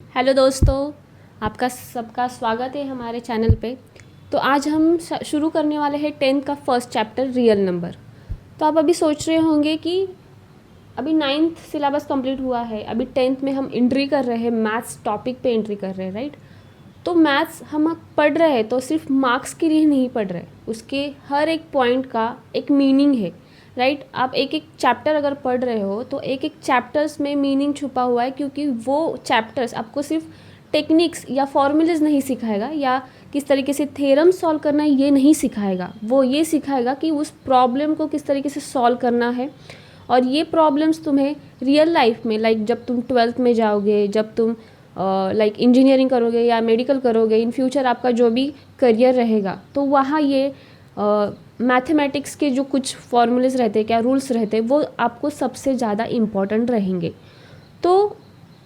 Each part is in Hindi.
हेलो दोस्तों, आपका सबका स्वागत है हमारे चैनल पे। तो आज हम शुरू करने वाले हैं 10th का फर्स्ट चैप्टर रियल नंबर। तो आप अभी सोच रहे होंगे कि अभी 9th सिलेबस कंप्लीट हुआ है, अभी 10th में हम एंट्री कर रहे हैं, मैथ्स टॉपिक पे एंट्री कर रहे हैं, राइट। तो मैथ्स हम पढ़ रहे हैं तो सिर्फ मार्क्स के लिए नहीं पढ़ रहे, उसके हर एक पॉइंट का एक मीनिंग है, राइट। आप एक एक चैप्टर अगर पढ़ रहे हो तो एक एक चैप्टर्स में मीनिंग छुपा हुआ है, क्योंकि वो चैप्टर्स आपको सिर्फ टेक्निक्स या फॉर्मूलेज नहीं सिखाएगा या किस तरीके से थ्योरम सॉल्व करना है ये नहीं सिखाएगा। वो ये सिखाएगा कि उस प्रॉब्लम को किस तरीके से सॉल्व करना है, और ये प्रॉब्लम्स तुम्हें रियल लाइफ में, लाइक जब तुम 12th में जाओगे, जब तुम लाइक इंजीनियरिंग करोगे या मेडिकल करोगे, इन फ्यूचर आपका जो भी करियर रहेगा, तो वहाँ ये मैथमेटिक्स के जो कुछ फॉर्मूलेज रहते हैं, क्या रूल्स रहते हैं, वो आपको सबसे ज़्यादा इम्पॉर्टेंट रहेंगे। तो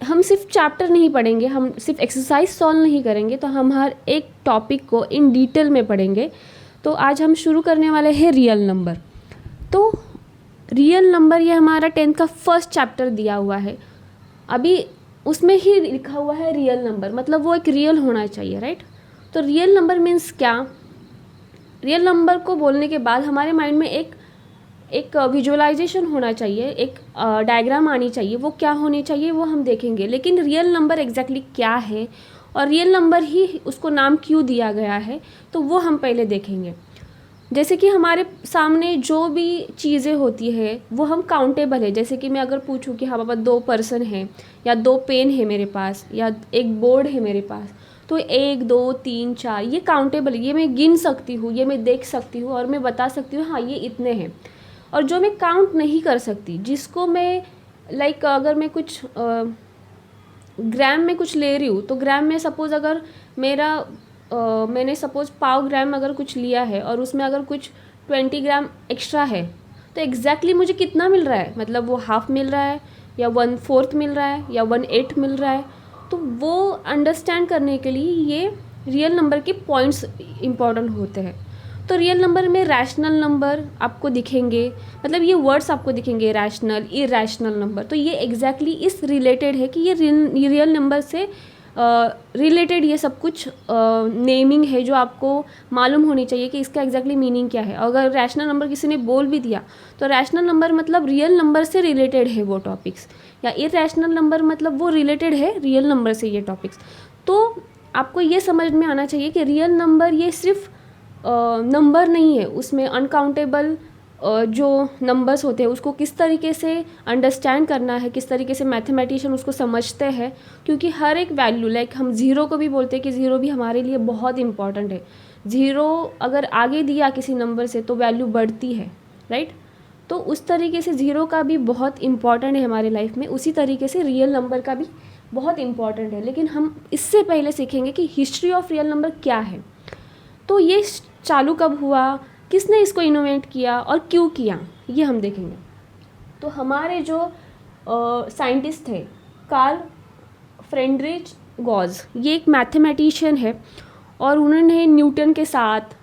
हम सिर्फ चैप्टर नहीं पढ़ेंगे, हम सिर्फ एक्सरसाइज सॉल्व नहीं करेंगे, तो हम हर एक टॉपिक को इन डिटेल में पढ़ेंगे। तो आज हम शुरू करने वाले हैं रियल नंबर। तो रियल नंबर ये हमारा 10th का फर्स्ट चैप्टर दिया हुआ है, अभी उसमें ही लिखा हुआ है रियल नंबर, मतलब वो एक रियल होना चाहिए, राइट। तो रियल नंबर मीन्स क्या? रियल नंबर को बोलने के बाद हमारे माइंड में एक विजुअलाइजेशन होना चाहिए, एक डायग्राम आनी चाहिए। वो क्या होनी चाहिए वो हम देखेंगे, लेकिन रियल नंबर एग्जैक्टली क्या है और रियल नंबर ही उसको नाम क्यों दिया गया है, तो वो हम पहले देखेंगे। जैसे कि हमारे सामने जो भी चीज़ें होती है वो हम काउंटेबल है। जैसे कि मैं अगर पूछूं कि हाँ पापा 2 पर्सन हैं, या 2 पेन है मेरे पास, या एक बोर्ड है मेरे पास, तो 1 2 3 4 ये काउंटेबल है, ये मैं गिन सकती हूँ, ये मैं देख सकती हूँ और मैं बता सकती हूँ हाँ ये इतने हैं। और जो मैं काउंट नहीं कर सकती, जिसको मैं लाइक अगर मैं कुछ ग्राम में कुछ ले रही हूँ, तो ग्राम में सपोज़ अगर मैंने सपोज़ 1/4 ग्राम अगर कुछ लिया है और उसमें अगर कुछ 20 ग्राम एक्स्ट्रा है, तो एग्जैक्टली मुझे कितना मिल रहा है, मतलब वो हाफ मिल रहा है या 1/4 मिल रहा है या 1/8 मिल रहा है। तो वो अंडरस्टैंड करने के लिए ये रियल नंबर के पॉइंट्स इम्पॉर्टेंट होते हैं। तो रियल नंबर में रैशनल नंबर आपको दिखेंगे, मतलब ये वर्ड्स आपको दिखेंगे, रैशनल, इरैशनल नंबर। तो ये एग्जैक्टली इस रिलेटेड है कि ये रियल नंबर से रिलेटेड ये सब कुछ नेमिंग है जो आपको मालूम होनी चाहिए कि इसका एग्जैक्टली मीनिंग क्या है। अगर रैशनल नंबर किसी ने बोल भी दिया तो रैशनल नंबर मतलब रियल नंबर से रिलेटेड है वो टॉपिक्स, या इरैशनल नंबर मतलब वो रिलेटेड है रियल नंबर से ये टॉपिक्स। तो आपको ये समझ में आना चाहिए कि रियल नंबर ये सिर्फ नंबर नहीं है, उसमें अनकाउंटेबल जो नंबर्स होते हैं उसको किस तरीके से अंडरस्टैंड करना है, किस तरीके से मैथमेटिशियन उसको समझते हैं। क्योंकि हर एक वैल्यू, लाइक हम ज़ीरो को भी बोलते हैं कि ज़ीरो भी हमारे लिए बहुत इंपॉर्टेंट है। ज़ीरो अगर आगे दिया किसी नंबर से तो वैल्यू बढ़ती है, राइट। तो उस तरीके से ज़ीरो का भी बहुत इंपॉर्टेंट है हमारे लाइफ में, उसी तरीके से रियल नंबर का भी बहुत इंपॉर्टेंट है। लेकिन हम इससे पहले सीखेंगे कि हिस्ट्री ऑफ रियल नंबर क्या है। तो ये चालू कब हुआ, किसने इसको इनोवेट किया और क्यों किया, ये हम देखेंगे। तो हमारे जो साइंटिस्ट थे कार्ल फ्रेडरिक गॉस, ये एक मैथमेटिशियन है और उन्होंने न्यूटन के साथ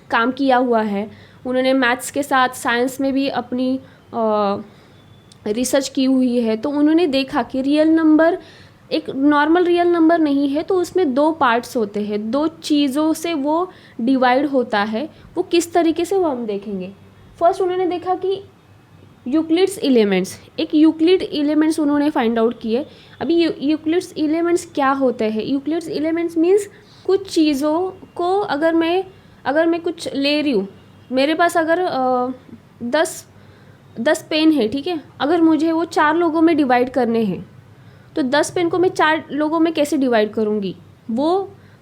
काम किया हुआ है। उन्होंने मैथ्स के साथ साइंस में भी अपनी रिसर्च की हुई है। तो उन्होंने देखा कि रियल नंबर एक नॉर्मल रियल नंबर नहीं है, तो उसमें 2 पार्ट्स होते हैं, 2 चीज़ों से वो डिवाइड होता है। वो किस तरीके से वो हम देखेंगे। फर्स्ट उन्होंने देखा कि यूक्लिड्स एलिमेंट्स, एक यूक्लिड एलिमेंट्स उन्होंने फाइंड आउट किए। अभी यूक्लिड्स एलिमेंट्स क्या होते हैं? यूक्लिड्स एलिमेंट्स मीन्स कुछ चीज़ों को अगर मैं कुछ ले रही हूँ, मेरे पास अगर 10 पेन है, ठीक है, अगर मुझे वो 4 लोगों में डिवाइड करने हैं, तो 10 पेन को मैं 4 लोगों में कैसे डिवाइड करूँगी? वो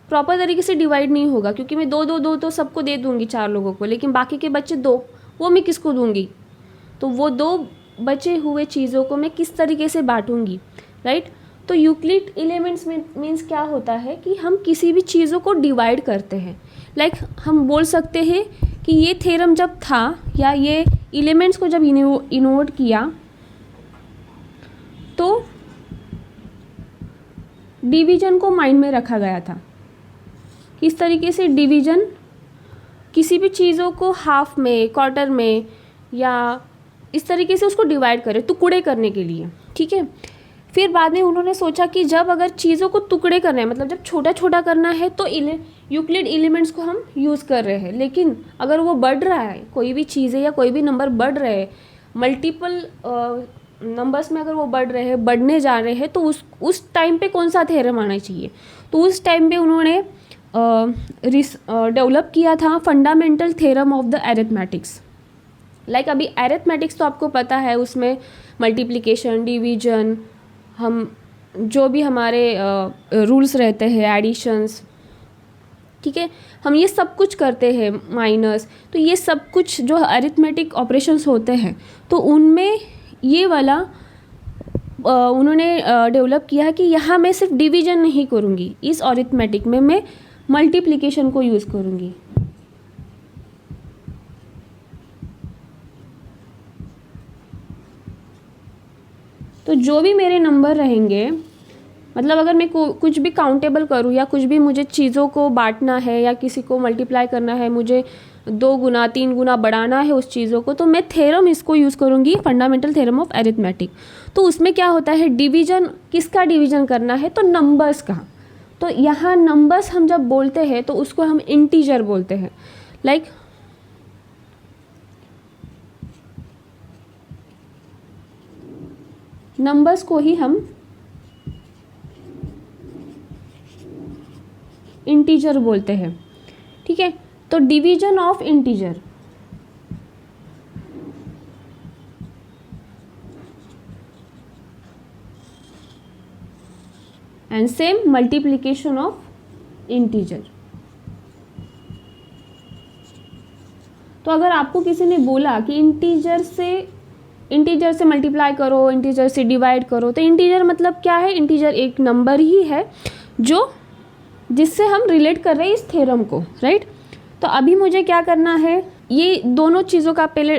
प्रॉपर तरीके से डिवाइड नहीं होगा, क्योंकि मैं 2 तो सबको दे दूँगी 4 लोगों को, लेकिन बाकी के बच्चे 2 वो मैं किसको दूँगी? तो वो 2 बचे हुए चीज़ों को मैं किस तरीके से बांटूँगी, राइट। तो यूक्लिड एलिमेंट्स में मीन्स क्या होता है कि हम किसी भी चीज़ों को डिवाइड करते हैं। लाइक हम बोल सकते हैं कि ये थ्योरम जब था या ये एलिमेंट्स को जब इनोवेट किया, तो डिवीज़न को माइंड में रखा गया था। किस तरीके से डिवीज़न, किसी भी चीज़ों को हाफ में, क्वार्टर में, या इस तरीके से उसको डिवाइड करें टुकड़े करने के लिए, ठीक है। फिर बाद में उन्होंने सोचा कि जब अगर चीज़ों को टुकड़े करना है, मतलब जब छोटा छोटा करना है, तो यूक्लिड एलिमेंट्स को हम यूज़ कर रहे हैं। लेकिन अगर वो बढ़ रहा है, कोई भी चीज़ है या कोई भी नंबर बढ़ रहे हैं, मल्टीपल नंबर्स में अगर वो बढ़ रहे हैं, बढ़ने जा रहे हैं, तो उस टाइम पे कौन सा थ्योरम आना चाहिए? तो उस टाइम पे उन्होंने डेवलप किया था fundamental theorem of the arithmetics. Like अभी अरिथमेटिक्स तो आपको पता है, उसमें मल्टीप्लिकेशन, डिवीजन, हम जो भी हमारे रूल्स रहते हैं, एडिशंस, ठीक है, हम ये सब कुछ करते हैं, माइनस, तो ये सब कुछ जो अरिथमेटिक ऑपरेशंस होते हैं, तो उनमें ये वाला उन्होंने डेवलप किया है कि यहाँ मैं सिर्फ डिवीजन नहीं करूँगी, इस अरिथमेटिक में मैं मल्टीप्लिकेशन को यूज़ करूँगी। तो जो भी मेरे नंबर रहेंगे, मतलब अगर मैं कुछ भी काउंटेबल करूँ या कुछ भी मुझे चीज़ों को बांटना है या किसी को मल्टीप्लाई करना है, मुझे 2 गुना 3 गुना बढ़ाना है उस चीज़ों को, तो मैं थ्योरम इसको यूज़ करूँगी, फंडामेंटल थ्योरम ऑफ अरिथमेटिक। तो उसमें क्या होता है, डिवीजन, किसका डिवीजन करना है? तो नंबर्स का। तो यहाँ नंबर्स हम जब बोलते हैं तो उसको हम इंटीजर बोलते हैं। लाइक नंबर्स को ही हम इंटीजर बोलते हैं, ठीक है। तो division of integer, and same multiplication of integer. तो अगर आपको किसी ने बोला कि इंटीजर से मल्टीप्लाई करो, इंटीजर से डिवाइड करो, तो इंटीजर मतलब क्या है? इंटीजर एक नंबर ही है जिससे हम रिलेट कर रहे हैं इस थ्योरम को, राइट। तो अभी मुझे क्या करना है, ये दोनों चीज़ों का पहले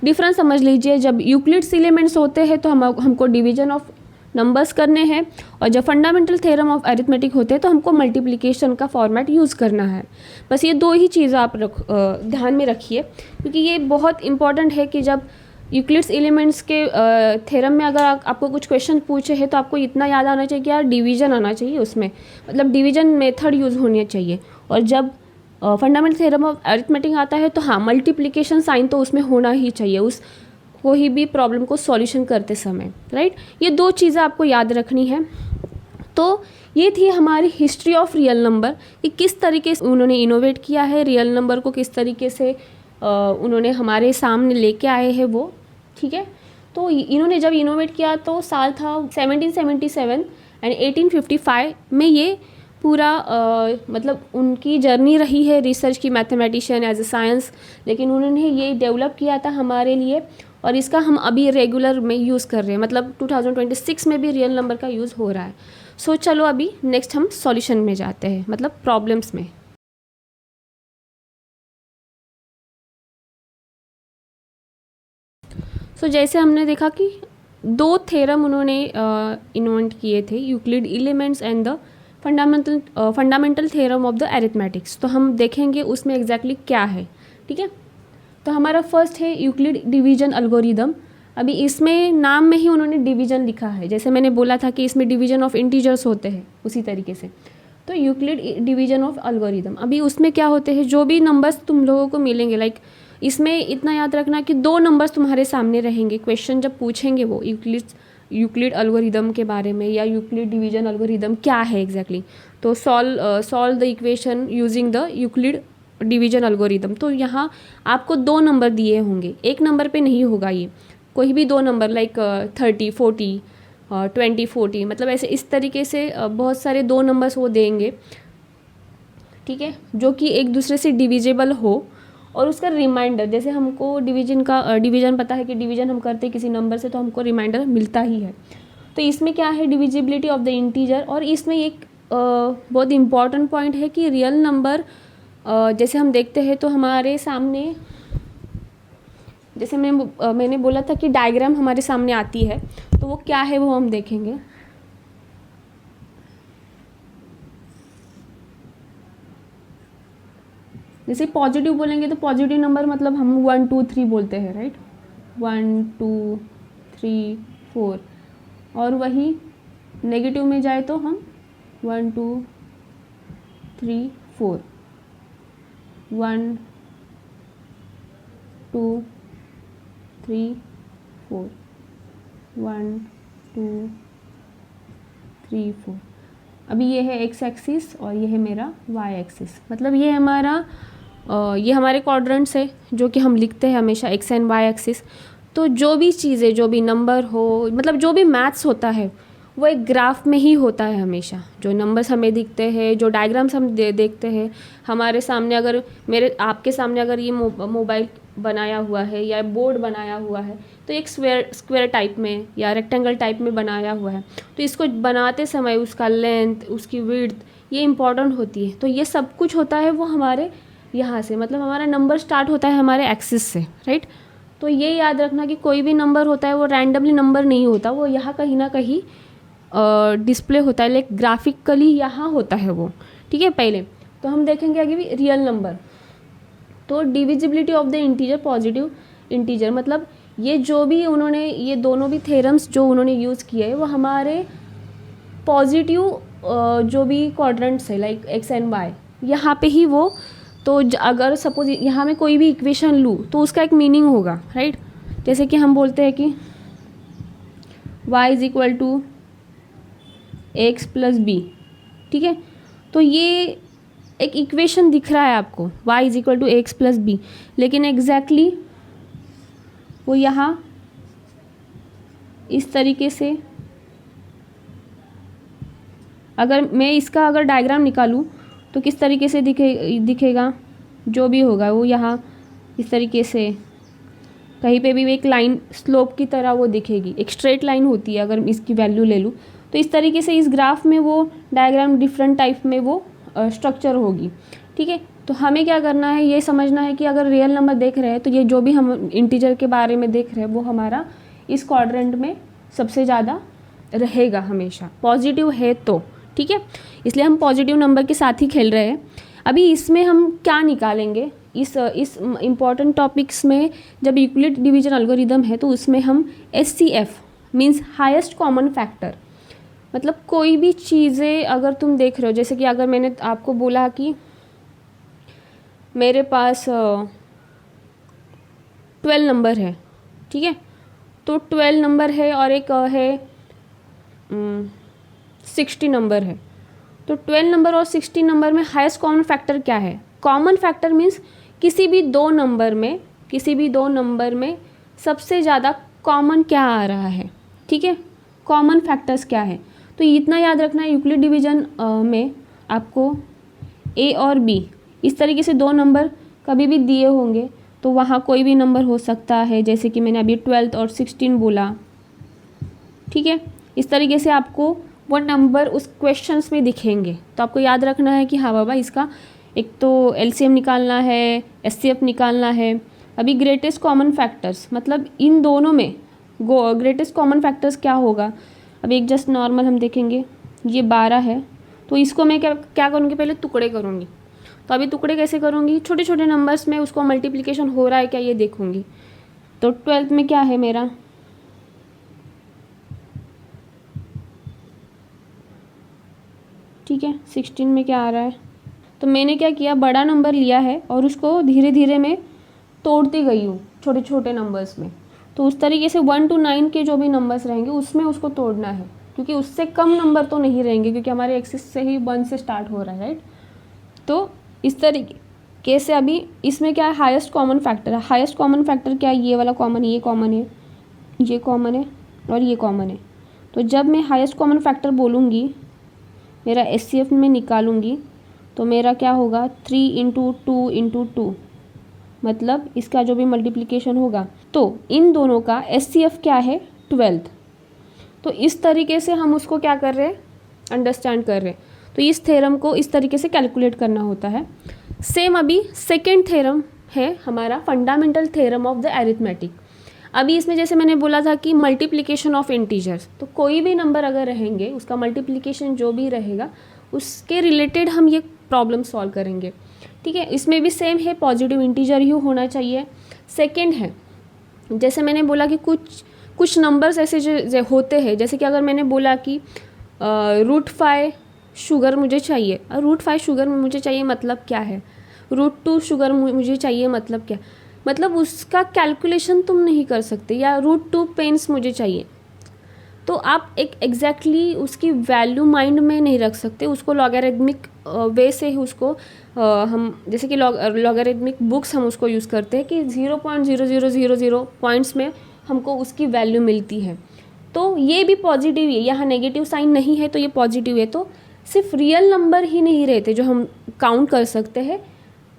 डिफरेंस समझ लीजिए। जब यूक्लिड्स एलिमेंट्स होते हैं तो हमको डिवीजन ऑफ नंबर्स करने हैं, और जब फंडामेंटल थ्योरम ऑफ अरिथमेटिक होते हैं तो हमको मल्टीप्लिकेशन का फॉर्मेट यूज़ करना है। बस ये दो ही चीज़ आप ध्यान में रखिए, क्योंकि ये बहुत इंपॉर्टेंट है कि जब यूक्लिड्स एलिमेंट्स के थ्योरम में अगर आपको कुछ क्वेश्चन पूछे हैं तो आपको इतना याद आना चाहिए कि यार डिवीजन आना चाहिए उसमें, मतलब डिवीजन मेथड यूज़ होनी चाहिए। और जब फंडामेंटल थ्योरम ऑफ अरिथमेटिक आता है तो हाँ, मल्टीप्लिकेशन साइन तो उसमें होना ही चाहिए उस कोई भी प्रॉब्लम को सॉल्यूशन करते समय, राइट। ये दो चीज़ें आपको याद रखनी है। तो ये थी हमारी हिस्ट्री ऑफ रियल नंबर, कि किस तरीके से उन्होंने इनोवेट किया है, रियल नंबर को किस तरीके से उन्होंने हमारे सामने लेके आए हैं वो, ठीक है। तो इन्होंने जब इनोवेट किया तो साल था 1777 एंड 1855 में ये पूरा मतलब उनकी जर्नी रही है रिसर्च की, मैथमेटिशियन एज ए साइंस। लेकिन उन्होंने ये डेवलप किया था हमारे लिए, और इसका हम अभी रेगुलर में यूज़ कर रहे हैं, मतलब 2026 में भी रियल नंबर का यूज़ हो रहा है। सो चलो अभी नेक्स्ट हम सॉल्यूशन में जाते हैं, मतलब प्रॉब्लम्स में। सो जैसे हमने देखा कि दो थ्योरम उन्होंने इन्वेंट किए थे, Euclid elements and the fundamental theorem of the arithmetics. तो हम देखेंगे उसमें एग्जैक्टली क्या है, ठीक है। तो हमारा फर्स्ट है यूक्लिड डिवीजन एल्गोरिदम। अभी इसमें नाम में ही उन्होंने डिवीजन लिखा है, जैसे मैंने बोला था कि इसमें डिवीजन ऑफ इंटीजर्स होते हैं, उसी तरीके से। तो यूक्लिड डिवीजन ऑफ एल्गोरिदम, अभी उसमें क्या होते हैं, जो भी नंबर्स तुम लोगों को मिलेंगे, लाइक इसमें इतना याद रखना कि दो नंबर्स तुम्हारे सामने रहेंगे, क्वेश्चन जब पूछेंगे वो यूक्लिड एल्गोरिदम के बारे में या यूक्लिड डिवीजन एल्गोरिदम क्या है एग्जैक्टली, तो solve the equation using the Euclid division algorithm. तो यहाँ आपको दो नंबर दिए होंगे, एक नंबर पे नहीं होगा ये, कोई भी दो नंबर, लाइक 30 40 20 40, मतलब ऐसे इस तरीके से बहुत सारे दो नंबर्स वो देंगे, ठीक है, जो कि एक दूसरे से डिविजिबल हो। और उसका रिमाइंडर, जैसे हमको डिवीजन पता है कि डिवीजन हम करते हैं किसी नंबर से, तो हमको रिमाइंडर मिलता ही है। तो इसमें क्या है, डिविजिबिलिटी ऑफ द इंटीजर। और इसमें एक बहुत इंपॉर्टेंट पॉइंट है कि रियल नंबर जैसे हम देखते हैं तो हमारे सामने, जैसे मैंने बोला था कि डायग्राम हमारे सामने आती है, तो वो क्या है वो हम देखेंगे। जैसे पॉजिटिव बोलेंगे तो पॉजिटिव नंबर मतलब हम 1 2 3 बोलते हैं, राइट, 1 2 3 4। और वही नेगेटिव में जाए तो हम 1 2 3 4 1 2 3 4 1 2 3 4। अभी ये है एक्स एक्सिस और ये है मेरा वाई एक्सिस। मतलब ये हमारा ये हमारे क्वाड्रेंट्स है जो कि हम लिखते हैं हमेशा एक्स एंड वाई एक्सिस। तो जो भी चीज़ें, जो भी नंबर हो, मतलब जो भी मैथ्स होता है वो एक ग्राफ में ही होता है हमेशा। जो नंबर्स हमें दिखते हैं, जो डायग्राम्स हम देखते हैं हमारे सामने, अगर आपके सामने अगर ये मोबाइल बनाया हुआ है या बोर्ड बनाया हुआ है तो एक स्क्वायर टाइप में या रेक्टेंगल टाइप में बनाया हुआ है, तो इसको बनाते समय उसका लेंथ, उसकी विड्थ, ये इम्पॉर्टेंट होती है। तो ये सब कुछ होता है वो हमारे यहाँ से, मतलब हमारा नंबर स्टार्ट होता है हमारे एक्सिस से, राइट। तो ये याद रखना कि कोई भी नंबर होता है वो रैंडमली नंबर नहीं होता, वो यहाँ कहीं ना कहीं डिस्प्ले होता है, लाइक ग्राफिकली यहाँ होता है वो, ठीक है। पहले तो हम देखेंगे आगे भी रियल नंबर। तो divisibility of the integer, positive integer, मतलब ये जो भी उन्होंने, ये दोनों भी थ्योरम्स जो उन्होंने यूज़ किए हैं वो हमारे पॉजिटिव जो भी क्वाड्रेंट्स है लाइक एक्स एंड वाई, यहाँ पे ही वो। तो अगर सपोज यहाँ में कोई भी इक्वेशन लूँ तो उसका एक मीनिंग होगा, राइट। जैसे कि हम बोलते हैं कि y is equal to x plus b, ठीक है। तो ये एक इक्वेशन दिख रहा है आपको, y is equal to x plus b, लेकिन एग्जैक्टली वो यहाँ इस तरीके से, अगर मैं इसका अगर डायग्राम निकालूं तो किस तरीके से दिखेगा, जो भी होगा वो यहाँ इस तरीके से, कहीं पे भी एक लाइन स्लोप की तरह वो दिखेगी, एक स्ट्रेट लाइन होती है अगर इसकी वैल्यू ले लूँ तो इस तरीके से इस ग्राफ में वो डायग्राम डिफरेंट टाइप में वो स्ट्रक्चर होगी, ठीक है। तो हमें क्या करना है, ये समझना है कि अगर रियल नंबर देख रहे हैं तो ये जो भी हम इंटीजर के बारे में देख रहे हैं वो हमारा इस क्वाड्रेंट में सबसे ज़्यादा रहेगा हमेशा, पॉजिटिव है तो, ठीक है। इसलिए हम पॉजिटिव नंबर के साथ ही खेल रहे हैं। अभी इसमें हम क्या निकालेंगे, इस इम्पॉर्टेंट टॉपिक्स में जब यूक्लिड डिवीजन एल्गोरिदम है तो उसमें हम SCF means highest common factor, मतलब कोई भी चीज़ें अगर तुम देख रहे हो, जैसे कि अगर मैंने आपको बोला कि मेरे पास 12 नंबर है, ठीक है, तो 12 नंबर है और एक है 60 नंबर है, तो 12 नंबर और 60 नंबर में हाईएस्ट कॉमन फैक्टर क्या है। कॉमन फैक्टर मीन्स किसी भी दो नंबर में सबसे ज़्यादा कॉमन क्या आ रहा है, ठीक है, कॉमन फैक्टर्स क्या है। तो इतना याद रखना है, यूक्लिड डिवीजन में आपको A और B इस तरीके से दो नंबर कभी भी दिए होंगे तो वहाँ कोई भी नंबर हो सकता है, जैसे कि मैंने अभी 12 और 16 बोला, ठीक है। इस तरीके से आपको वो नंबर उस क्वेश्चंस में दिखेंगे, तो आपको याद रखना है कि हाँ बाबा इसका एक तो LCM निकालना है, SCF निकालना है। अभी ग्रेटेस्ट कॉमन फैक्टर्स, मतलब इन दोनों में ग्रेटेस्ट कॉमन फैक्टर्स क्या होगा। अभी एक जस्ट नॉर्मल हम देखेंगे, ये 12 है तो इसको मैं क्या करूँगी, पहले टुकड़े करूँगी। तो अभी टुकड़े कैसे करूँगी, छोटे छोटे नंबर्स में उसको मल्टीप्लिकेशन हो रहा है क्या ये देखूँगी। तो 12th में क्या है मेरा, ठीक है, 16 में क्या आ रहा है। तो मैंने क्या किया, बड़ा नंबर लिया है और उसको धीरे धीरे मैं तोड़ती गई हूँ छोटे छोटे नंबर्स में। तो उस तरीके से 1 to 9 के जो भी नंबर्स रहेंगे उसमें उसको तोड़ना है, क्योंकि उससे कम नंबर तो नहीं रहेंगे, क्योंकि हमारे एक्सिस से ही 1 से स्टार्ट हो रहा है, राइट। तो इस तरीके से अभी इसमें क्या है, हाईएस्ट कॉमन फैक्टर है। हाईएस्ट कॉमन फैक्टर क्या है, ये वाला कॉमन, ये कॉमन है, ये कॉमन है और ये कॉमन है। तो जब मैं हाईएस्ट कॉमन फैक्टर बोलूँगी, मेरा SCF में निकालूंगी तो मेरा क्या होगा, 3 × 2 × 2, मतलब इसका जो भी मल्टीप्लिकेशन होगा। तो इन दोनों का SCF क्या है, 12th। तो इस तरीके से हम उसको क्या कर रहे हैं, अंडरस्टैंड कर रहे हैं। तो इस थ्योरम को इस तरीके से कैलकुलेट करना होता है। सेम अभी सेकेंड थ्योरम है हमारा fundamental theorem of the arithmetic. अभी इसमें जैसे मैंने बोला था कि मल्टीप्लिकेशन ऑफ इंटीजर्स, तो कोई भी नंबर अगर रहेंगे उसका मल्टीप्लिकेशन जो भी रहेगा उसके रिलेटेड हम ये प्रॉब्लम सॉल्व करेंगे, ठीक है। इसमें भी सेम है, पॉजिटिव इंटीजर ही होना चाहिए। सेकंड है, जैसे मैंने बोला कि कुछ नंबर्स ऐसे जो होते हैं, जैसे कि अगर मैंने बोला कि √5 शुगर मुझे चाहिए। √5 शुगर मुझे चाहिए मतलब क्या है, √2 शुगर मुझे चाहिए मतलब क्या, मतलब उसका कैलकुलेशन तुम नहीं कर सकते। या √2 पेन्स मुझे चाहिए, तो आप एक एग्जैक्टली उसकी वैल्यू माइंड में नहीं रख सकते, उसको लॉगरिथमिक वे से ही उसको हम जैसे कि लॉगरिथमिक बुक्स हम उसको यूज़ करते हैं कि 0.0000 पॉइंट्स में हमको उसकी वैल्यू मिलती है। तो ये भी पॉजिटिव है, यहाँ नेगेटिव साइन नहीं है तो ये पॉजिटिव है। तो सिर्फ रियल नंबर ही नहीं रहते जो हम काउंट कर सकते हैं,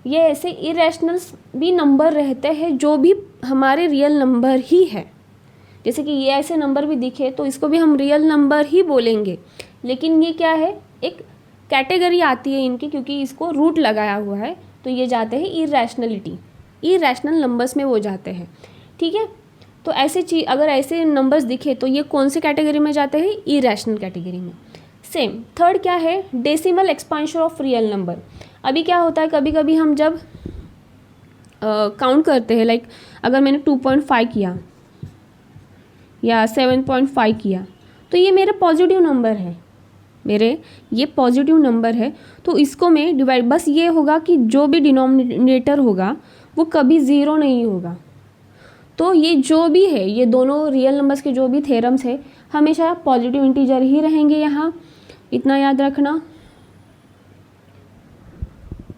ये ऐसे इरेशनल्स भी नंबर रहते हैं जो भी हमारे रियल नंबर ही है। जैसे कि ये ऐसे नंबर भी दिखे तो इसको भी हम रियल नंबर ही बोलेंगे, लेकिन ये क्या है, एक कैटेगरी आती है इनकी, क्योंकि इसको रूट लगाया हुआ है तो ये जाते हैं इरेशनल नंबर्स में वो जाते हैं। ठीक है, तो ऐसे चीज अगर ऐसे नंबर्स दिखे तो ये कौन से कैटेगरी में जाते हैं, इरेशनल कैटेगरी में। सेम थर्ड क्या है, decimal expansion of real number. अभी क्या होता है, कभी कभी हम जब काउंट करते हैं, लाइक अगर मैंने 2.5 किया या 7.5 किया तो ये मेरे पॉजिटिव नंबर है, ये पॉजिटिव नंबर है। तो इसको मैं डिवाइड, बस ये होगा कि जो भी डिनोमिनेटर होगा वो कभी ज़ीरो नहीं होगा। तो ये जो भी है, ये दोनों रियल नंबर्स के जो भी थ्योरम्स है हमेशा पॉजिटिव इंटीजर ही रहेंगे, यहाँ इतना याद रखना।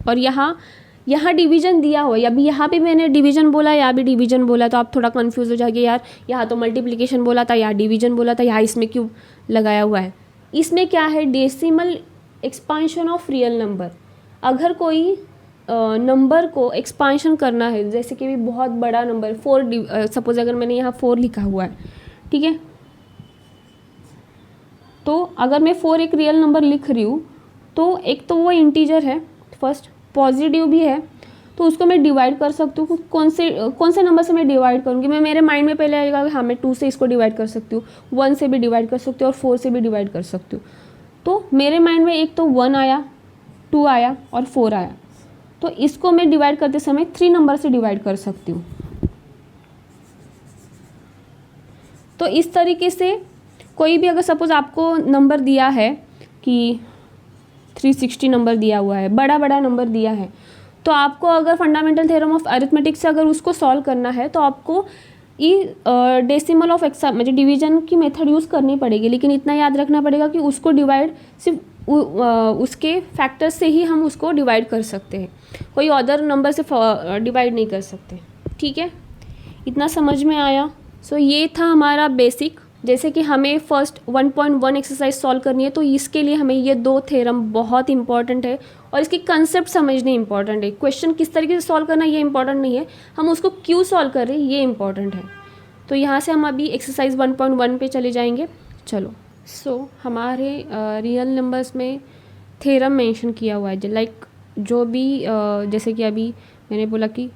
और यहाँ डिवीजन दिया हुआ है, अभी यहाँ पे मैंने डिवीजन बोला, यहाँ भी डिवीजन बोला, तो आप थोड़ा कंफ्यूज हो जाएंगे, यार यहाँ तो मल्टीप्लिकेशन बोला था, यहाँ डिवीजन बोला था, यहाँ इसमें क्यों लगाया हुआ है। इसमें क्या है, decimal expansion of real number. अगर कोई नंबर को एक्सपांशन करना है, जैसे कि भी बहुत बड़ा नंबर 4, सपोज अगर मैंने यहाँ 4 लिखा हुआ है, ठीक है, तो अगर मैं 4 एक रियल नंबर लिख रही हूँ तो एक तो वो इंटीजर है, फर्स्ट पॉजिटिव भी है, तो उसको मैं डिवाइड कर सकती हूँ। कौन से नंबर से मैं डिवाइड करूँगी, मैं मेरे माइंड में पहले आएगा कि हाँ मैं 2 से इसको डिवाइड कर सकती हूँ, 1 से भी डिवाइड कर सकती हूँ और 4 से भी डिवाइड कर सकती हूँ। तो मेरे माइंड में एक तो 1 आया, 2 आया और 4 आया, तो इसको मैं डिवाइड करते समय 3 नंबर से डिवाइड कर सकती हूँ। तो इस तरीके से कोई भी अगर सपोज आपको नंबर दिया है कि 360 नंबर दिया हुआ है, बड़ा नंबर दिया है, तो आपको अगर फंडामेंटल थ्योरम ऑफ अरिथमेटिक से अगर उसको सॉल्व करना है तो आपको डेसिमल ऑफ मतलब डिवीजन की मेथड यूज़ करनी पड़ेगी। लेकिन इतना याद रखना पड़ेगा कि उसको डिवाइड सिर्फ उसके फैक्टर से ही हम उसको डिवाइड कर सकते हैं, कोई अदर नंबर से डिवाइड नहीं कर सकते। ठीक है, इतना समझ में आया। सो ये था हमारा बेसिक। जैसे कि हमें फर्स्ट 1.1 एक्सरसाइज सॉल्व करनी है तो इसके लिए हमें ये 2 थ्योरम बहुत इंपॉर्टेंट है और इसकी कंसेप्ट समझनी इंपॉर्टेंट है। क्वेश्चन किस तरीके से सॉल्व करना ये इंपॉर्टेंट नहीं है, हम उसको क्यों सॉल्व कर रहे हैं ये इंपॉर्टेंट है। तो यहाँ से हम अभी एक्सरसाइज 1.1 पे चले जाएंगे। चलो, हमारे रियल नंबर्स में थ्योरम मेंशन किया हुआ है, लाइक जो भी जैसे कि अभी मैंने बोला कि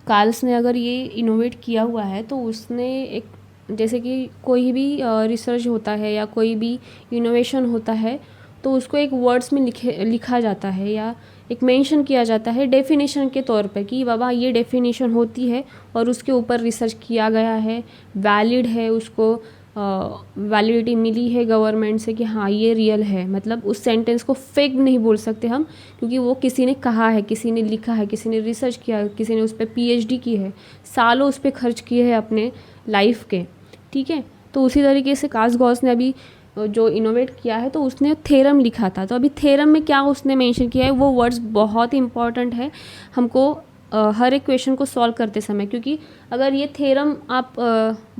कार्ल्स ने अगर ये इनोवेट किया हुआ है तो उसने एक, जैसे कि कोई भी रिसर्च होता है या कोई भी इनोवेशन होता है तो उसको एक वर्ड्स में लिखा जाता है या एक मेंशन किया जाता है डेफिनेशन के तौर पे कि बाबा ये डेफिनेशन होती है और उसके ऊपर रिसर्च किया गया है, वैलिड है, उसको वैलिडिटी मिली है गवर्नमेंट से कि हाँ ये रियल है। मतलब उस सेंटेंस को फेक नहीं बोल सकते हम, क्योंकि वो किसी ने कहा है, किसी ने लिखा है, किसी ने रिसर्च किया है, किसी ने उस पर PhD की है, सालों उस पर खर्च किए हैं अपने लाइफ के। ठीक है, तो उसी तरीके से कार्ल गॉस ने अभी जो इनोवेट किया है तो उसने थ्योरम लिखा था। तो अभी थ्योरम में क्या उसने मेंशन किया है वो वर्ड्स बहुत इंपॉर्टेंट है हमको हर एक क्वेश्चन को सॉल्व करते समय, क्योंकि अगर ये थ्योरम आप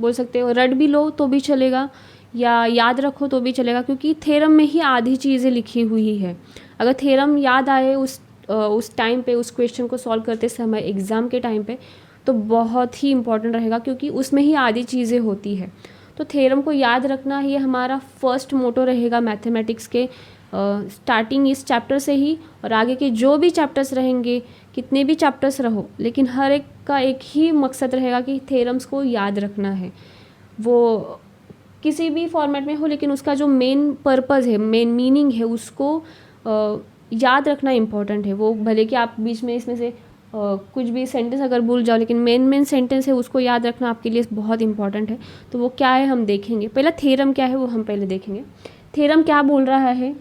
बोल सकते हो रट भी लो तो भी चलेगा या याद रखो तो भी चलेगा, क्योंकि थ्योरम में ही आधी चीज़ें लिखी हुई है। अगर थ्योरम याद आए उस टाइम पे उस क्वेश्चन को सॉल्व करते समय एग्ज़ाम के टाइम पे तो बहुत ही इंपॉर्टेंट रहेगा, क्योंकि उसमें ही आधी चीज़ें होती है। तो थ्योरम को याद रखना ये हमारा फर्स्ट मोटो रहेगा मैथमेटिक्स के, स्टार्टिंग इस चैप्टर से ही और आगे के जो भी चैप्टर्स रहेंगे, कितने भी चैप्टर्स रहो, लेकिन हर एक का एक ही मकसद रहेगा कि थ्योरम्स को याद रखना है। वो किसी भी फॉर्मेट में हो लेकिन उसका जो मेन पर्पज़ है, मेन मीनिंग है, उसको याद रखना इम्पॉर्टेंट है। वो भले कि आप बीच में इसमें से कुछ भी सेंटेंस अगर भूल जाओ, लेकिन मेन सेंटेंस है उसको याद रखना आपके लिए बहुत इंपॉर्टेंट है। तो वो क्या है हम देखेंगे। पहला थ्योरम क्या है वो हम पहले देखेंगे। थ्योरम क्या बोल रहा है,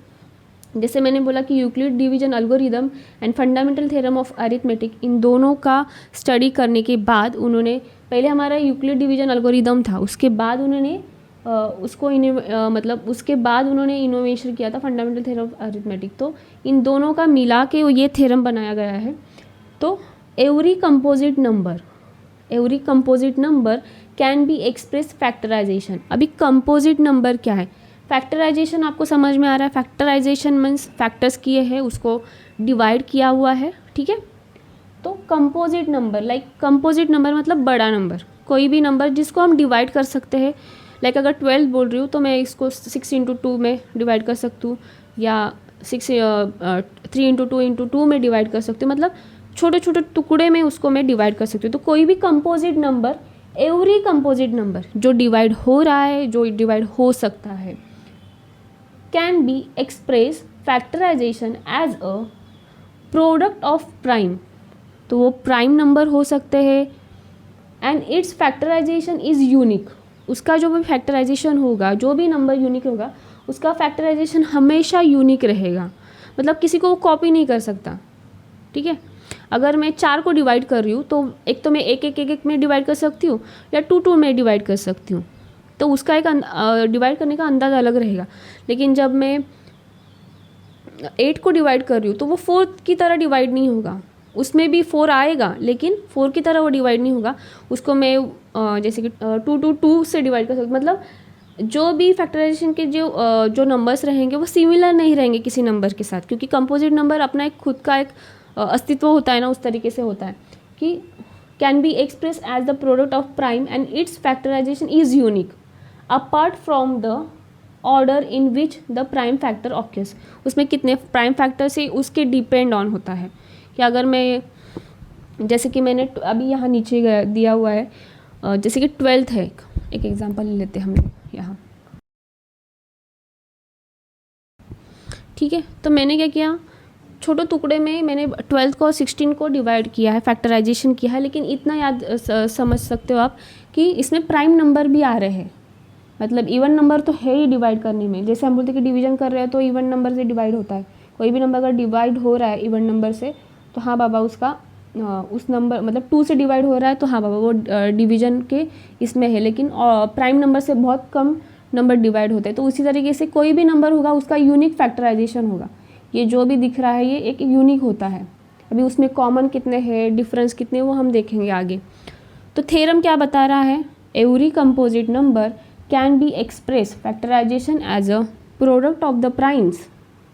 जैसे मैंने बोला कि Euclid division algorithm and fundamental theorem of arithmetic, इन दोनों का स्टडी करने के बाद उन्होंने, पहले हमारा यूक्लिड डिवीजन एल्गोरिदम था, उसके बाद उन्होंने उसके बाद उन्होंने इनोवेशन किया था फंडामेंटल थ्योरम ऑफ अरिथमेटिक। तो इन दोनों का मिला के ये थ्योरम बनाया गया है। तो every composite number can be express factorization. अभी कंपोजिट नंबर क्या है, फैक्टराइजेशन आपको समझ में आ रहा है। फैक्टराइजेशन मीन्स फैक्टर्स किए हैं उसको डिवाइड किया हुआ है, ठीक है। तो कंपोजिट नंबर मतलब बड़ा नंबर, कोई भी नंबर जिसको हम डिवाइड कर सकते हैं। लाइक अगर 12 बोल रही हूँ तो मैं इसको 6 × 2 में डिवाइड कर सकती हूँ, या 3 × 2 में डिवाइड कर सकती हूँ। मतलब छोटे छोटे टुकड़े में उसको मैं डिवाइड कर सकती हूँ। तो कोई भी composite number, every composite number जो डिवाइड हो रहा है, जो डिवाइड हो सकता है, can be express factorization as a product of prime. तो वो प्राइम नंबर हो सकते हैं and its factorization is unique. उसका जो भी फैक्टराइजेशन होगा, जो भी नंबर यूनिक होगा, उसका फैक्टराइजेशन हमेशा यूनिक रहेगा। मतलब किसी को वो कॉपी नहीं कर सकता, ठीक है। अगर मैं 4 को डिवाइड कर रही हूँ तो एक तो मैं एक में डिवाइड कर सकती हूँ, या 2 में डिवाइड कर सकती हूँ। तो उसका एक डिवाइड करने का अंदाज़ अलग रहेगा। लेकिन जब मैं 8 को डिवाइड कर रही हूँ तो वो 4 की तरह डिवाइड नहीं होगा, उसमें भी 4 आएगा लेकिन 4 की तरह वो डिवाइड नहीं होगा। उसको मैं जैसे कि 2 से डिवाइड कर सकती। मतलब जो भी फैक्टराइजेशन के जो नंबर्स रहेंगे वो सिमिलर नहीं रहेंगे किसी नंबर के साथ, क्योंकि कंपोजिट नंबर अपना एक खुद का एक अस्तित्व होता है ना, उस तरीके से होता है कि can be expressed as the product of prime and its factorization is unique apart from the order in which the prime factor occurs. उसमें कितने प्राइम फैक्टर से उसके डिपेंड ऑन होता है कि अगर मैं, जैसे कि मैंने अभी यहाँ नीचे दिया हुआ है, जैसे कि 12th है, एक एग्जांपल ले लेते हैं हम यहाँ, ठीक है। तो मैंने क्या किया, छोटे टुकड़े में मैंने 12 को 16 को डिवाइड किया है, फैक्टराइजेशन किया है। लेकिन इतना याद समझ सकते हो आप कि इसमें प्राइम नंबर भी आ रहे हैं। मतलब इवन नंबर तो है ही डिवाइड करने में। जैसे हम बोलते हैं कि डिवीजन कर रहे हैं तो इवन नंबर से डिवाइड होता है। कोई भी नंबर अगर डिवाइड हो रहा है इवन नंबर से तो हाँ बाबा उसका उस नंबर मतलब 2 से डिवाइड हो रहा है तो हाँ बाबा वो डिवीजन के इसमें है। लेकिन प्राइम नंबर से बहुत कम नंबर डिवाइड होते हैं। तो उसी तरीके से कोई भी नंबर होगा उसका यूनिक फैक्टराइजेशन होगा। ये जो भी दिख रहा है ये एक यूनिक होता है। अभी उसमें कॉमन कितने हैं, डिफरेंस कितने, वो हम देखेंगे आगे। तो थ्योरम क्या बता रहा है, every composite number can be express factorization as a product of the primes,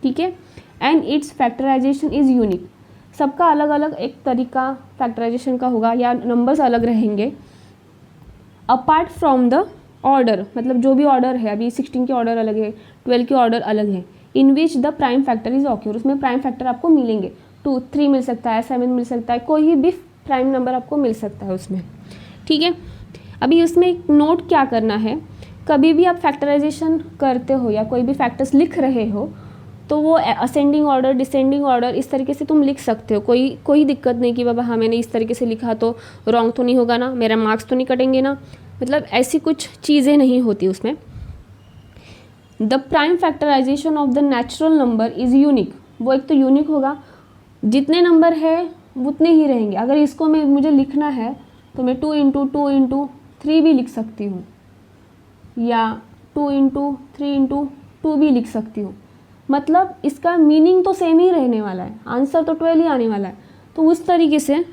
ठीक है, and its factorization is unique. सबका अलग अलग एक तरीका फैक्टराइजेशन का होगा या नंबर्स अलग रहेंगे। अपार्ट फ्रॉम द ऑर्डर, मतलब जो भी ऑर्डर है, अभी 16 के ऑर्डर अलग है, 12 के ऑर्डर अलग है, in which the prime factor is occur. उसमें प्राइम फैक्टर आपको मिलेंगे, 2, 3 मिल सकता है, 7 मिल सकता है, कोई भी प्राइम नंबर आपको मिल सकता है उसमें, ठीक है। अभी उसमें एक नोट क्या करना है, कभी भी आप फैक्टराइजेशन करते हो या कोई भी फैक्टर्स लिख रहे हो तो वो असेंडिंग ऑर्डर, डिसेंडिंग ऑर्डर, इस तरीके से तुम लिख सकते हो। कोई दिक्कत नहीं कि बाबा हाँ मैंने इस तरीके से लिखा तो रॉन्ग तो नहीं होगा ना, मेरा मार्क्स तो नहीं कटेंगे ना, मतलब ऐसी कुछ चीज़ें नहीं होती उसमें। The prime factorization of the natural number is unique. वो एक तो यूनिक होगा, जितने नंबर है उतने ही रहेंगे। अगर इसको मुझे लिखना है तो मैं 2 × 2 × 3 भी लिख सकती हूँ, या 2 × 3 × 2 भी लिख सकती हूँ। मतलब इसका मीनिंग तो सेम ही रहने वाला है, आंसर तो 12 ही आने वाला है। तो उस तरीके से